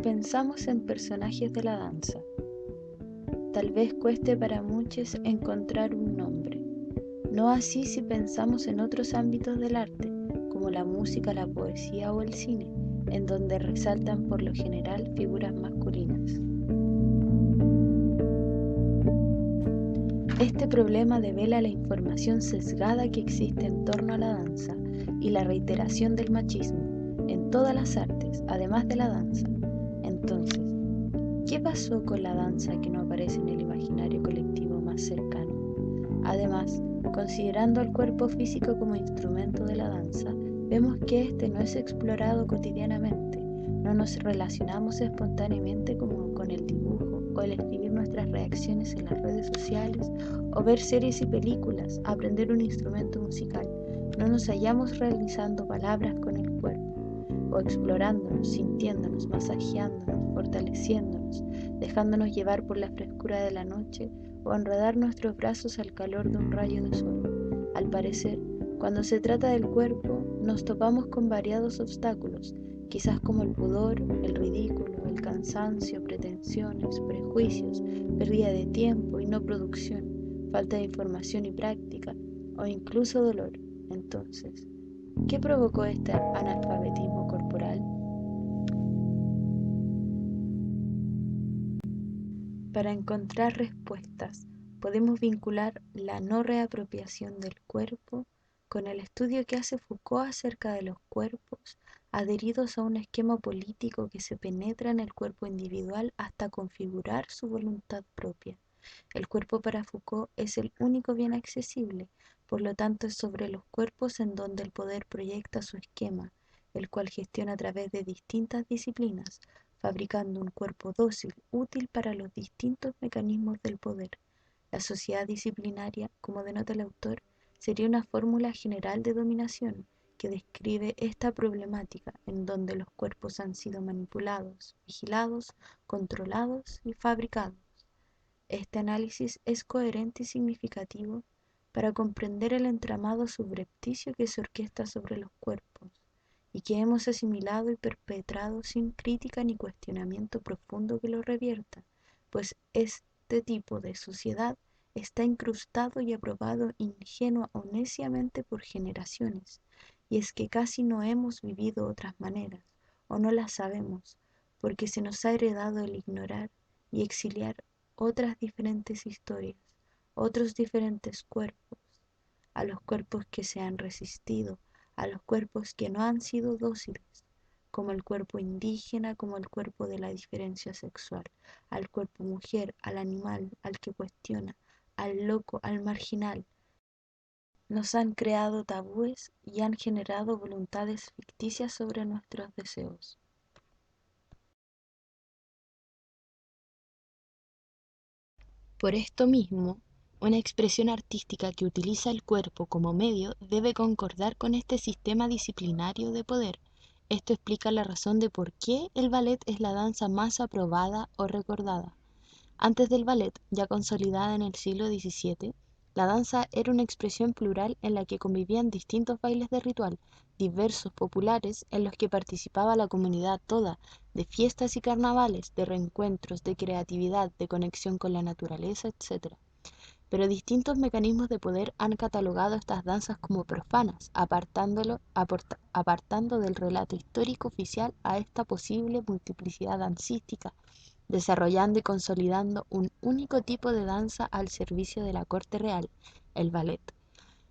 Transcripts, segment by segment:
pensamos en personajes de la danza, tal vez cueste para muchos encontrar un nombre. No así si pensamos en otros ámbitos del arte, como la música, la poesía o el cine, en donde resaltan por lo general figuras masculinas. Este problema devela la información sesgada que existe en torno a la danza y la reiteración del machismo en todas las artes, además de la danza. Entonces, ¿qué pasó con la danza que no aparece en el imaginario colectivo más cercano? Además, considerando el cuerpo físico como instrumento de la danza, vemos que este no es explorado cotidianamente. No nos relacionamos espontáneamente como con el dibujo o el escribir nuestras reacciones en las redes sociales o ver series y películas, aprender un instrumento musical. No nos hallamos realizando palabras con el cuerpo o explorándonos, sintiéndonos, masajeándonos, fortaleciéndonos, dejándonos llevar por la frescura de la noche o enredar nuestros brazos al calor de un rayo de sol. Al parecer, cuando se trata del cuerpo, nos topamos con variados obstáculos, quizás como el pudor, el ridículo, el cansancio, pretensiones, prejuicios, pérdida de tiempo y no producción, falta de información y práctica, o incluso dolor. Entonces, ¿qué provocó este analfabetismo corporal? Para encontrar respuestas, podemos vincular la no reapropiación del cuerpo con el estudio que hace Foucault acerca de los cuerpos adheridos a un esquema político que se penetra en el cuerpo individual hasta configurar su voluntad propia. El cuerpo para Foucault es el único bien accesible, por lo tanto es sobre los cuerpos en donde el poder proyecta su esquema, el cual gestiona a través de distintas disciplinas, fabricando un cuerpo dócil, útil para los distintos mecanismos del poder. La sociedad disciplinaria, como denota el autor, sería una fórmula general de dominación que describe esta problemática en donde los cuerpos han sido manipulados, vigilados, controlados y fabricados. Este análisis es coherente y significativo para comprender el entramado subrepticio que se orquesta sobre los cuerpos y que hemos asimilado y perpetrado sin crítica ni cuestionamiento profundo que lo revierta, pues este tipo de sociedad está incrustado y aprobado ingenua o neciamente por generaciones, y es que casi no hemos vivido otras maneras, o no las sabemos, porque se nos ha heredado el ignorar y exiliar otras diferentes historias, otros diferentes cuerpos, a los cuerpos que se han resistido, a los cuerpos que no han sido dóciles, como el cuerpo indígena, como el cuerpo de la diferencia sexual, al cuerpo mujer, al animal, al que cuestiona, al loco, al marginal. Nos han creado tabúes y han generado voluntades ficticias sobre nuestros deseos. Por esto mismo, una expresión artística que utiliza el cuerpo como medio debe concordar con este sistema disciplinario de poder. Esto explica la razón de por qué el ballet es la danza más aprobada o recordada. Antes del ballet, ya consolidada en el siglo XVII, la danza era una expresión plural en la que convivían distintos bailes de ritual, diversos, populares, en los que participaba la comunidad toda, de fiestas y carnavales, de reencuentros, de creatividad, de conexión con la naturaleza, etc. Pero distintos mecanismos de poder han catalogado estas danzas como profanas, apartando del relato histórico oficial a esta posible multiplicidad dancística, desarrollando y consolidando un único tipo de danza al servicio de la corte real, el ballet.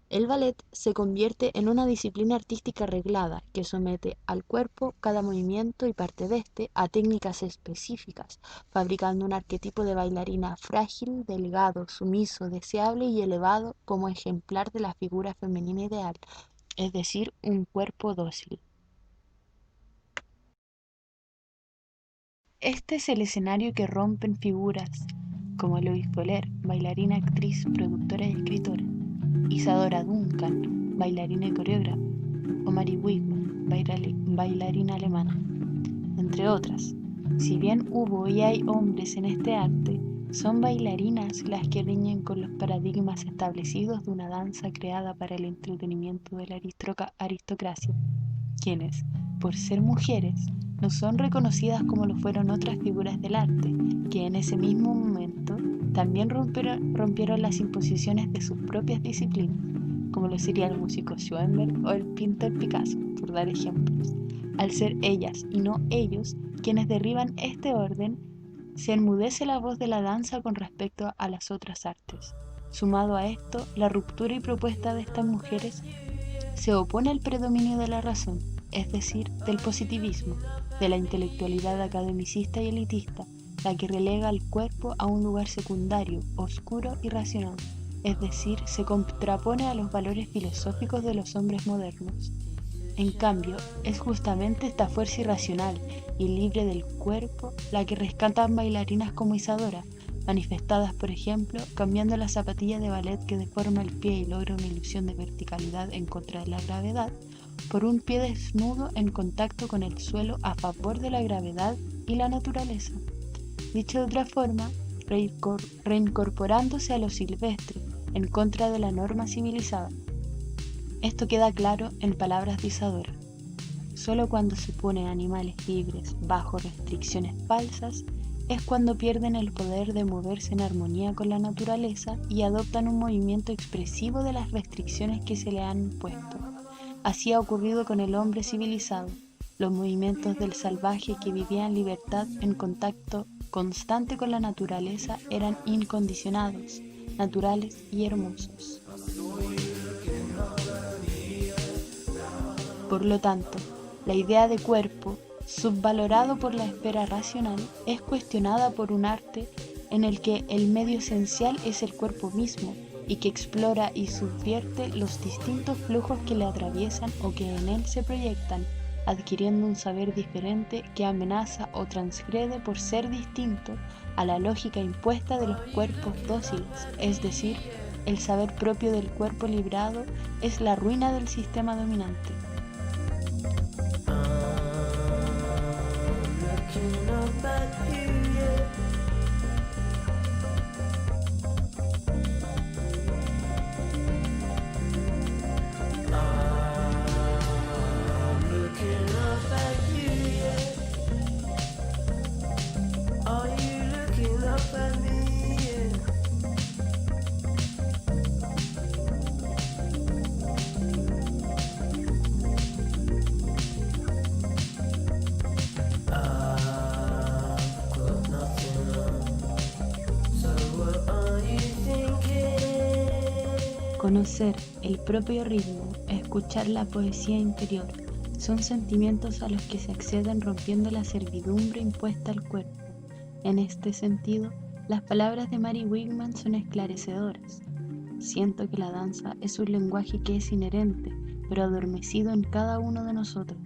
El ballet se convierte en una disciplina artística reglada que somete al cuerpo cada movimiento y parte de este a técnicas específicas, fabricando un arquetipo de bailarina frágil, delgado, sumiso, deseable y elevado como ejemplar de la figura femenina ideal, es decir, un cuerpo dócil. Este es el escenario que rompen figuras como Louise Boller, bailarina, actriz, productora y escritora; Isadora Duncan, bailarina y coreógrafa; o Mary Wigman, bailarina alemana, entre otras. Si bien hubo y hay hombres en este arte, son bailarinas las que riñen con los paradigmas establecidos de una danza creada para el entretenimiento de la aristocracia, quienes, por ser mujeres, no son reconocidas como lo fueron otras figuras del arte, que en ese mismo momento también rompieron las imposiciones de sus propias disciplinas, como lo sería el músico Schoenberg o el pintor Picasso, por dar ejemplos. Al ser ellas y no ellos quienes derriban este orden, se enmudece la voz de la danza con respecto a las otras artes. Sumado a esto, la ruptura y propuesta de estas mujeres se opone al predominio de la razón, es decir, del positivismo, de la intelectualidad academicista y elitista, la que relega al cuerpo a un lugar secundario, oscuro y racional, es decir, se contrapone a los valores filosóficos de los hombres modernos. En cambio, es justamente esta fuerza irracional y libre del cuerpo la que rescatan bailarinas como Isadora, manifestadas, por ejemplo, cambiando la zapatilla de ballet que deforma el pie y logra una ilusión de verticalidad en contra de la gravedad, por un pie desnudo en contacto con el suelo a favor de la gravedad y la naturaleza. Dicho de otra forma, reincorporándose a lo silvestre, en contra de la norma civilizada. Esto queda claro en palabras de Isadora. Solo cuando se ponen animales libres bajo restricciones falsas es cuando pierden el poder de moverse en armonía con la naturaleza y adoptan un movimiento expresivo de las restricciones que se le han puesto. Así ha ocurrido con el hombre civilizado. Los movimientos del salvaje que vivía en libertad en contacto constante con la naturaleza eran incondicionados, naturales y hermosos. Por lo tanto, la idea de cuerpo, subvalorado por la esfera racional, es cuestionada por un arte en el que el medio esencial es el cuerpo mismo y que explora y subvierte los distintos flujos que le atraviesan o que en él se proyectan, adquiriendo un saber diferente que amenaza o transgrede por ser distinto a la lógica impuesta de los cuerpos dóciles, es decir, el saber propio del cuerpo librado es la ruina del sistema dominante. Conocer el propio ritmo, escuchar la poesía interior, son sentimientos a los que se acceden rompiendo la servidumbre impuesta al cuerpo. En este sentido, las palabras de Mary Wigman son esclarecedoras. Siento que la danza es un lenguaje que es inherente, pero adormecido en cada uno de nosotros.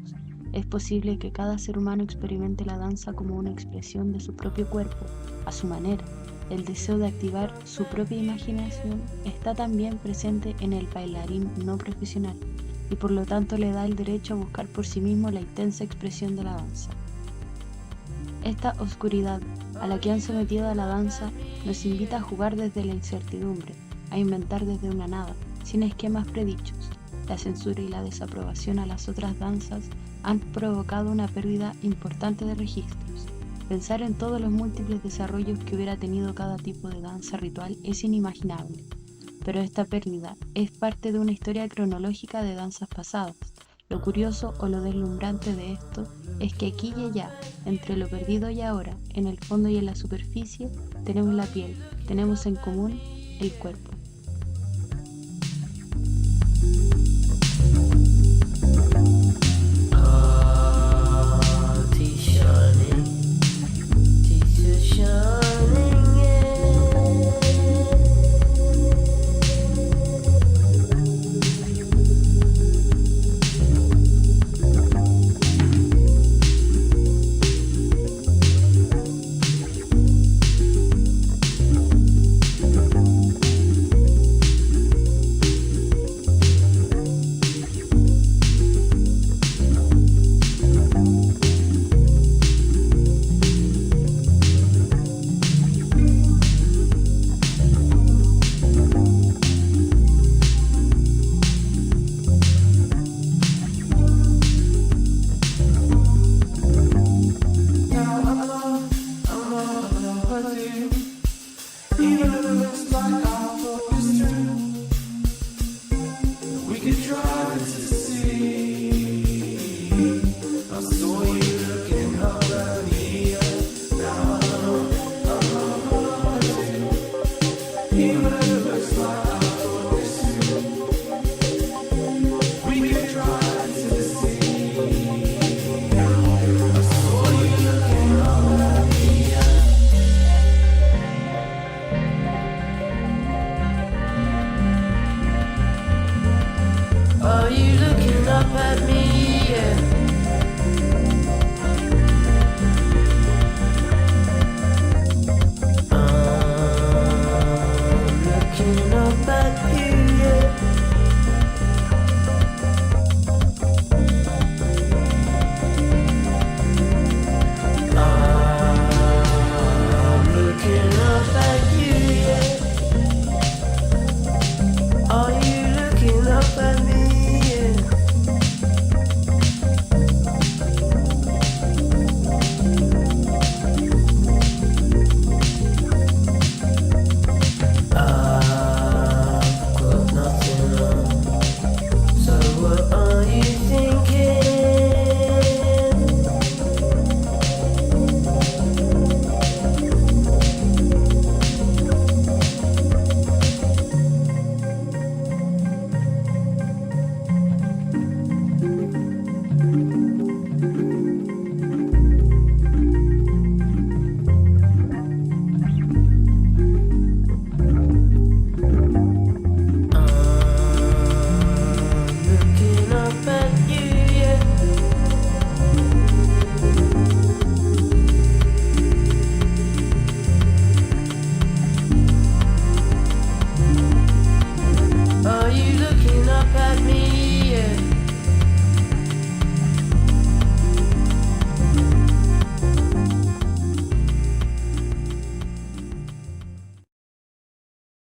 Es posible que cada ser humano experimente la danza como una expresión de su propio cuerpo, a su manera. El deseo de activar su propia imaginación está también presente en el bailarín no profesional y por lo tanto le da el derecho a buscar por sí mismo la intensa expresión de la danza. Esta oscuridad a la que han sometido a la danza nos invita a jugar desde la incertidumbre, a inventar desde una nada, sin esquemas predichos. La censura y la desaprobación a las otras danzas han provocado una pérdida importante de registros. Pensar en todos los múltiples desarrollos que hubiera tenido cada tipo de danza ritual es inimaginable, pero esta pérdida es parte de una historia cronológica de danzas pasadas. Lo curioso o lo deslumbrante de esto es que aquí y allá, entre lo perdido y ahora, en el fondo y en la superficie, tenemos la piel, tenemos en común el cuerpo. T-shirt